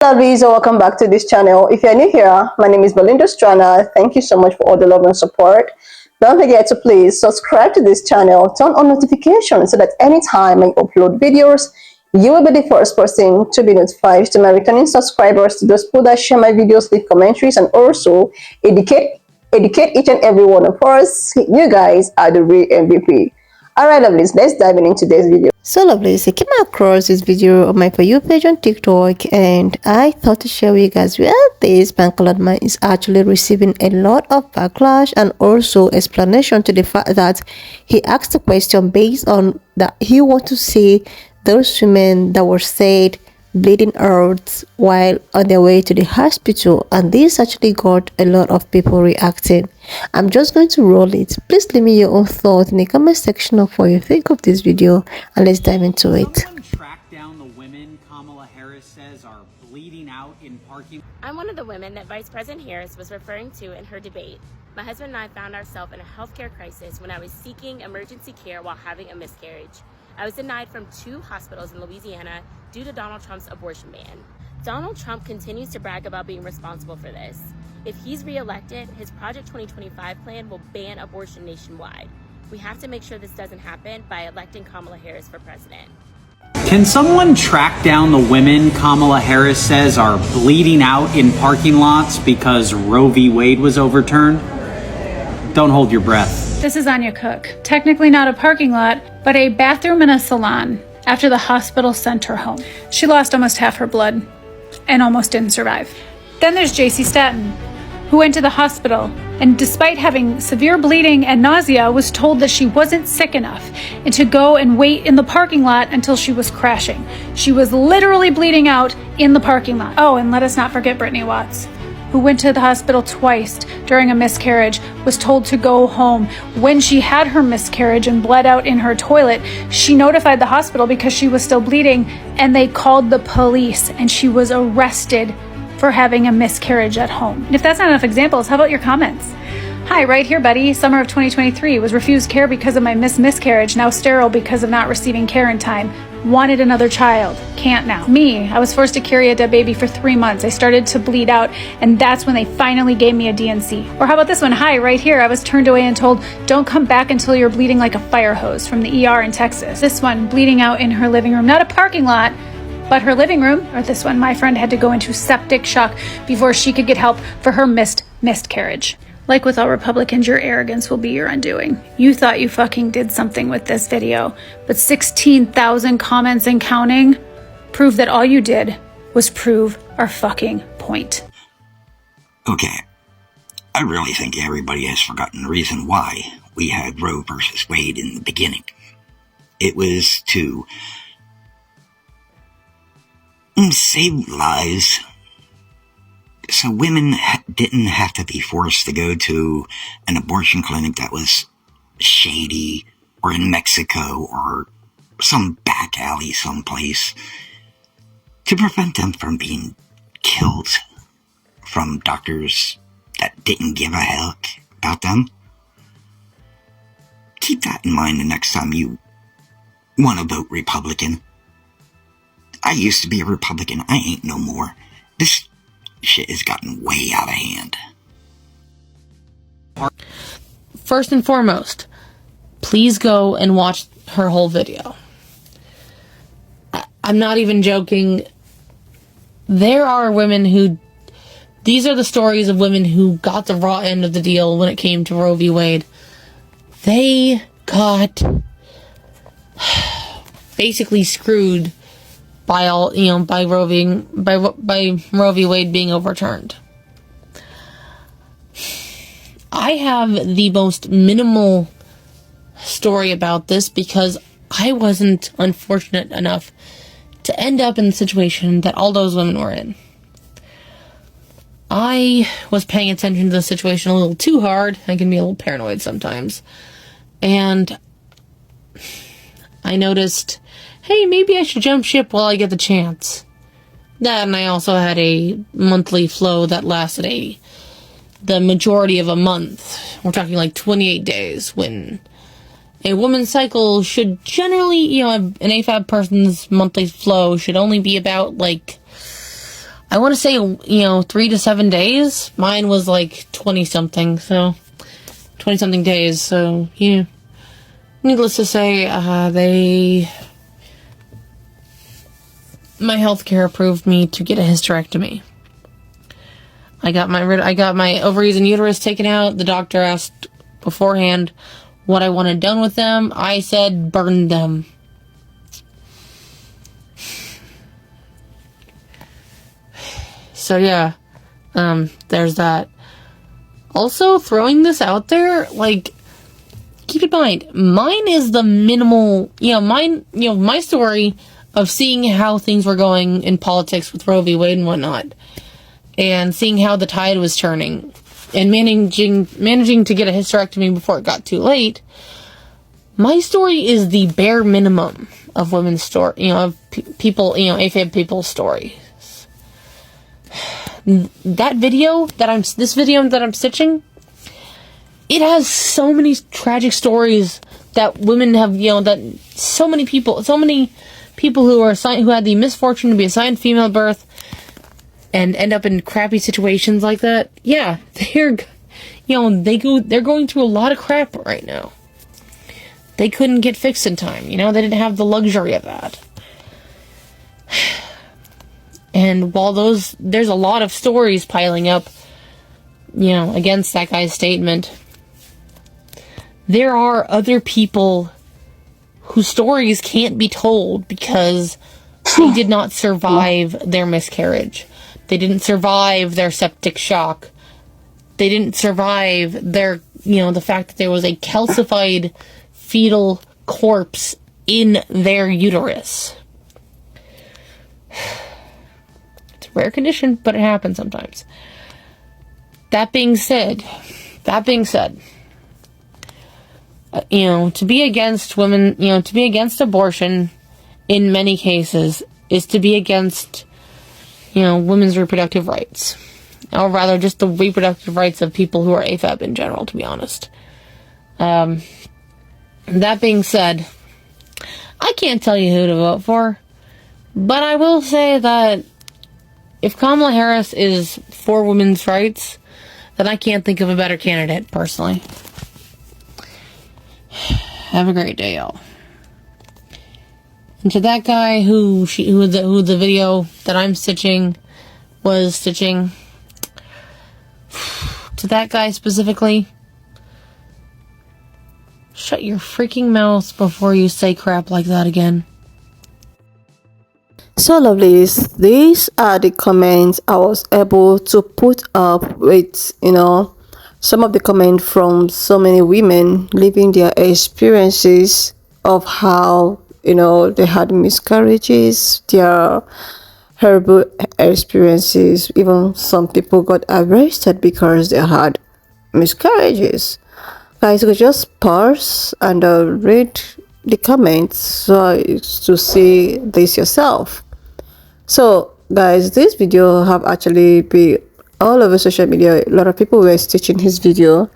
Lovelies, welcome back to this channel. If you're new here, my name is Belinda Strana. Thank you so much for all the love and support. Don't forget to please subscribe to this channel, turn on notifications so that anytime I upload videos, you will be the first person to be notified. To my returning subscribers, to those people that share my videos, leave commentaries, and also educate each and every one of us. You guys are the real MVP. Alright, lovelies, let's dive into today's video. So lovelies, I came across this video on my For You page on TikTok, and I thought to share with you guys where this Bankalot man is actually receiving a lot of backlash and also explanation to the fact that he asked a question based on that he wants to see those women that were said bleeding out while on their way to the hospital, and this actually got a lot of people reacting. I'm just going to roll it. Please leave me your own thoughts in the comment section of what you think of this video, and let's dive into it. Someone track down the women Kamala Harris says are bleeding out in parking. I'm one of the women that Vice President Harris was referring to in her debate. My husband and I found ourselves in a healthcare crisis when I was seeking emergency care while having a miscarriage. I was denied from 2 hospitals in Louisiana due to Donald Trump's abortion ban. Donald Trump continues to brag about being responsible for this. If he's reelected, his Project 2025 plan will ban abortion nationwide. We have to make sure this doesn't happen by electing Kamala Harris for president. Can someone track down the women Kamala Harris says are bleeding out in parking lots because Roe v. Wade was overturned? Don't hold your breath. This is Anya Cook. Technically not a parking lot, but a bathroom and a salon after the hospital sent her home. She lost almost half her blood and almost didn't survive. Then there's JC Staten, who went to the hospital and despite having severe bleeding and nausea was told that she wasn't sick enough and to go and wait in the parking lot until she was crashing. She was literally bleeding out in the parking lot. Oh, and let us not forget Brittany Watts, who went to the hospital twice during a miscarriage, was told to go home. When she had her miscarriage and bled out in her toilet, she notified the hospital because she was still bleeding, and they called the police, and she was arrested for having a miscarriage at home. And if that's not enough examples, how about your comments? Hi, right here, buddy. Summer of 2023, was refused care because of my miscarriage, now sterile because of not receiving care in time. Wanted another child, can't now. Me, I was forced to carry a dead baby for 3 months. I started to bleed out, and that's when they finally gave me a DNC. Or how about this one? Hi, right here, I was turned away and told, don't come back until you're bleeding like a fire hose, from the ER in Texas. This one, bleeding out in her living room, not a parking lot, but her living room. Or this one, my friend had to go into septic shock before she could get help for her miscarriage. Like with all Republicans, your arrogance will be your undoing. You thought you fucking did something with this video, but 16,000 comments and counting prove that all you did was prove our fucking point. Okay, I really think everybody has forgotten the reason why we had Roe versus Wade in the beginning. It was to save lives, so women didn't have to be forced to go to an abortion clinic that was shady or in Mexico or some back alley someplace, to prevent them from being killed from doctors that didn't give a heck about them. Keep that in mind the next time you want to vote Republican. I used to be a Republican. I ain't no more. This shit has gotten way out of hand. First and foremost, please go and watch her whole video. I'm not even joking. There are women who... These are the stories of women who got the raw end of the deal when it came to Roe v. Wade. They got basically screwed by all, by Roe v. Wade being overturned. I have the most minimal story about this because I wasn't unfortunate enough to end up in the situation that all those women were in. I was paying attention to the situation a little too hard. I can be a little paranoid sometimes. And I noticed, hey, maybe I should jump ship while I get the chance. That, and I also had a monthly flow that lasted the majority of a month. We're talking like 28 days, when a woman's cycle should generally, an AFAB person's monthly flow should only be about, like, I want to say, 3 to 7 days. Mine was like 20 something, so 20 something days. So, yeah. Needless to say, my healthcare approved me to get a hysterectomy. I got my ovaries and uterus taken out. The doctor asked beforehand what I wanted done with them. I said burn them. So yeah, there's that. Also, throwing this out there, like, keep in mind, mine is the minimal, my story of seeing how things were going in politics with Roe v. Wade and whatnot, and seeing how the tide was turning, and managing to get a hysterectomy before it got too late. My story is the bare minimum of women's story, of people, AFAB people's stories. This video that I'm stitching, it has so many tragic stories that women have, that so many people who had the misfortune to be assigned female birth and end up in crappy situations like that. Yeah, they're going through a lot of crap right now. They couldn't get fixed in time. They didn't have the luxury of that. And while there's a lot of stories piling up, against that guy's statement, there are other people whose stories can't be told because they did not survive their miscarriage. They didn't survive their septic shock. They didn't survive the fact that there was a calcified fetal corpse in their uterus. It's a rare condition, but it happens sometimes. That being said, to be against women, to be against abortion in many cases is to be against, women's reproductive rights. Or rather, just the reproductive rights of people who are AFAB in general, to be honest. That being said, I can't tell you who to vote for, but I will say that if Kamala Harris is for women's rights, then I can't think of a better candidate, personally. Have a great day, y'all. And to that guy who the video that I'm stitching was stitching, to that guy specifically, shut your freaking mouth before you say crap like that again. So lovelies, these are the comments I was able to put up with, some of the comments from so many women living their experiences of how, they had miscarriages, their horrible experiences. Even some people got arrested because they had miscarriages. Guys, you could just pause and read the comments to see this yourself. So guys, this video have actually been all over social media. A lot of people were stitching his video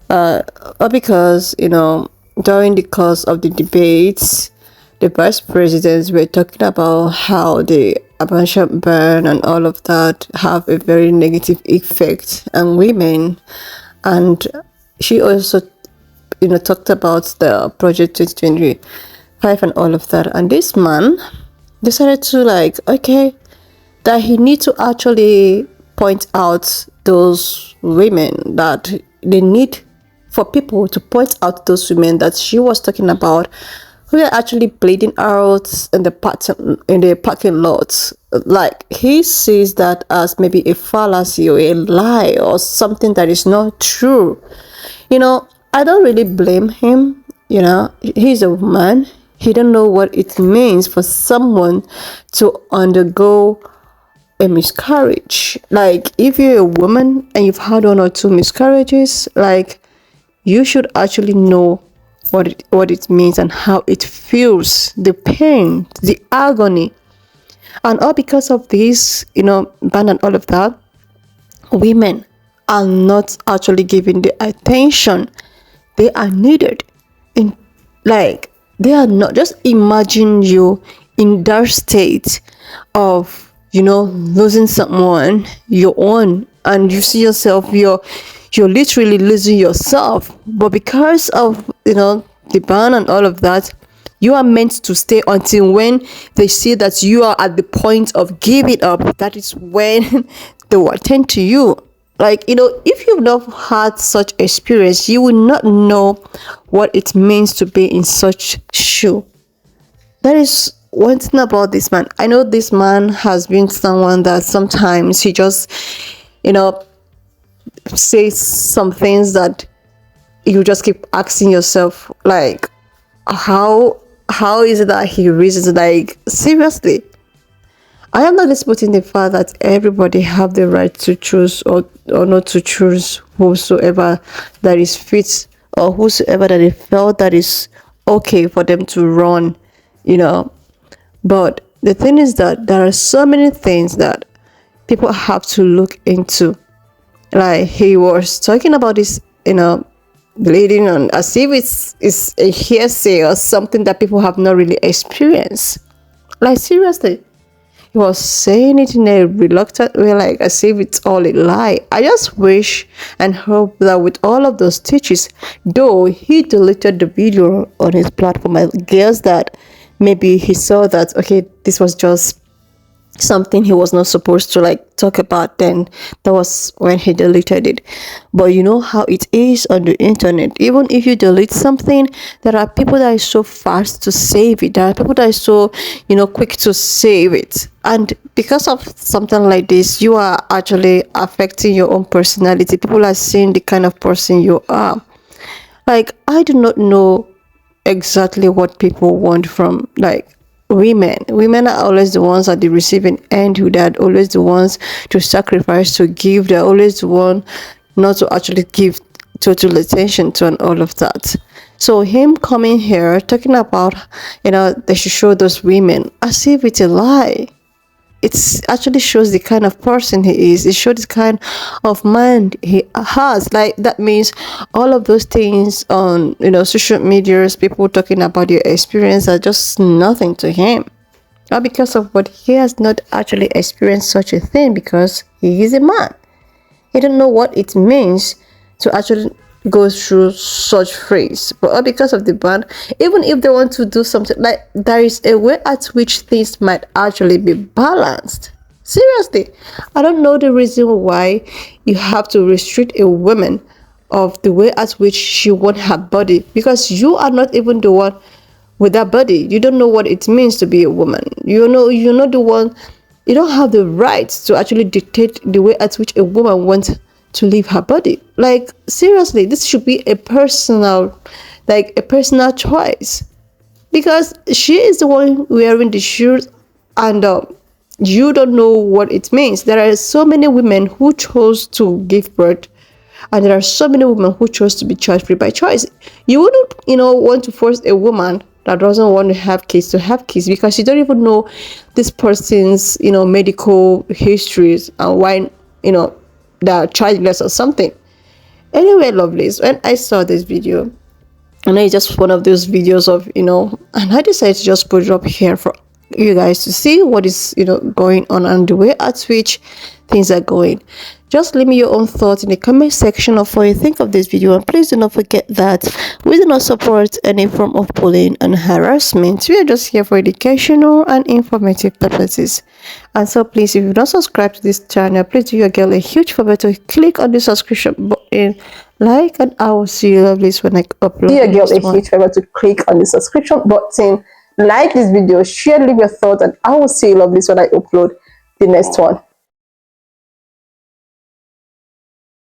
because during the course of the debates, the vice presidents were talking about how the abortion ban and all of that have a very negative effect on women. And she also talked about the project 2025 and all of that. And this man decided to that he need to actually point out those women, that they need for people to point out those women that she was talking about who are actually bleeding out in the parking lots. Like, he sees that as maybe a fallacy or a lie or something that is not true. I don't really blame him. He's a man. He don't know what it means for someone to undergo a miscarriage. Like, if you're a woman and you've had 1 or 2 miscarriages, you should actually know what it means and how it feels, the pain, the agony. And all because of this, ban and all of that, women are not actually given the attention they are needed. They are not. Just imagine you in that state of losing someone, your own, and you see yourself, you're literally losing yourself. But because of the ban and all of that, you are meant to stay until when they see that you are at the point of giving up. That is when they will attend to you. Like, if you've not had such experience, you will not know what it means to be in such shoe. That is one thing about this man. I know this man has been someone that sometimes he just, you know, says some things that you just keep asking yourself, like, how is it that he reasons, like, seriously? I am not disputing the fact that everybody have the right to choose or not to choose whosoever that is fit, or whosoever that they felt that is okay for them to run, you know. But the thing is that there are so many things that people have to look into. Like, he was talking about this, bleeding on, as if it's a hearsay or something that people have not really experienced. Like, seriously, he was saying it in a reluctant way, like as if it's all a lie. I just wish and hope that with all of those stitches, though he deleted the video on his platform, I guess that maybe he saw that, okay, this was just something he was not supposed to like talk about, then that was when he deleted it. But you know how it is on the internet. Even if you delete something, there are people that are so fast to save it. There are people that are so quick to save it, and because of something like this, you are actually affecting your own personality. People are seeing the kind of person you are. Like, I do not know exactly what people want from, like, women are always the ones at the receiving end, who are always the ones to sacrifice, to give. They're always the one not to actually give total attention to and all of that. So him coming here talking about they should show those women, as if it's a lie. It actually shows the kind of person he is. It shows the kind of mind he has. Like, that means all of those things on social medias, people talking about your experience, are just nothing to him. Not because of what he has not actually experienced such a thing, because he is a man. He don't know what it means to actually go through such phrase. But all because of the ban, even if they want to do something, like, there is a way at which things might actually be balanced. Seriously, I don't know the reason why you have to restrict a woman of the way at which she wants her body, because you are not even the one with that body. You don't know what it means to be a woman. You're not the one. You don't have the right to actually dictate the way at which a woman wants to leave her body. Like, seriously, this should be a personal choice, because she is the one wearing the shoes, and you don't know what it means. There are so many women who chose to give birth, and there are so many women who chose to be child-free by choice. You wouldn't want to force a woman that doesn't want to have kids, because you don't even know this person's medical histories and why they're childless or something. Anyway, lovelies, when I saw this video, I know it's just one of those videos of and I decided to just put it up here for you guys to see what is going on and the way at which things are going. Just leave me your own thoughts in the comment section of what you think of this video, and please do not forget that we do not support any form of bullying and harassment. We are just here for educational and informative purposes. And so please, if you've not subscribed to this channel, please do your girl a huge favor to click on the subscription button, like, and I will see you lovelies when I upload. Do your girl a huge favor to click on the subscription button, like this video, share, leave your thoughts, and I will see you lovelies when I upload the next one.